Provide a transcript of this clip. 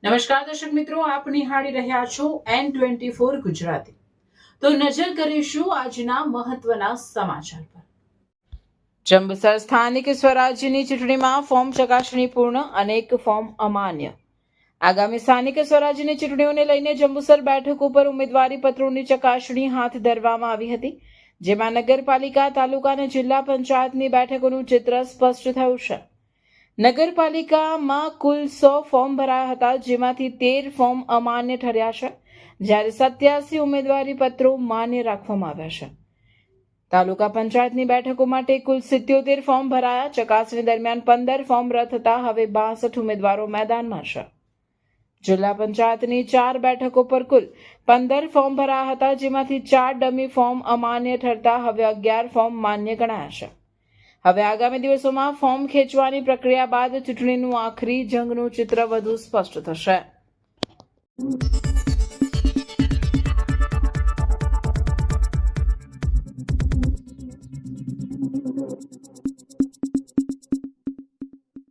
નમસ્કાર દર્શક મિત્રો, આપ નિહાળી રહ્યા છો N24 ગુજરાતી। તો નજર કરીશું આજના મહત્વના સમાચાર પર। જંબુસર સ્થાનિક સ્વરાજ્યની ચૂંટણીમાં ફોર્મ ચકાસણી પૂર્ણ, અનેક ફોર્મ અમાન્ય। આગામી સ્થાનિક સ્વરાજ્યની ચૂંટણીઓને લઈને જંબુસર બેઠક ઉપર ઉમેદવારી પત્રોની ચકાસણી હાથ ધરવામાં આવી હતી, જેમાં નગરપાલિકા, તાલુકા અને જિલ્લા પંચાયતની બેઠકોનું ચિત્ર સ્પષ્ટ થયું છે। નગરપાલિકામાં કુલ 100 ફોર્મ ભરાયા હતા, જેમાંથી 13 ફોર્મ અમાન્ય ઠર્યા છે, જ્યારે 87 ઉમેદવારી પત્રો માન્ય રાખવામાં આવ્યા છે। તાલુકા પંચાયતની બેઠકો માટે કુલ 77 ફોર્મ ભરાયા। ચકાસણી દરમિયાન 15 ફોર્મ રદ થતા હવે 62 ઉમેદવારો મેદાનમાં છે। જિલ્લા પંચાયતની 4 બેઠકો પર કુલ 15 ફોર્મ ભરાયા હતા, જેમાંથી 4 ડમી ફોર્મ અમાન્ય ઠરતા હવે 11 ફોર્મ માન્ય ગણાયા છે। હવે આગામી દિવસોમાં ફોર્મ ખેંચવાની પ્રક્રિયા બાદ ચૂંટણીનું આખરી જંગનું ચિત્ર વધુ સ્પષ્ટ થશે।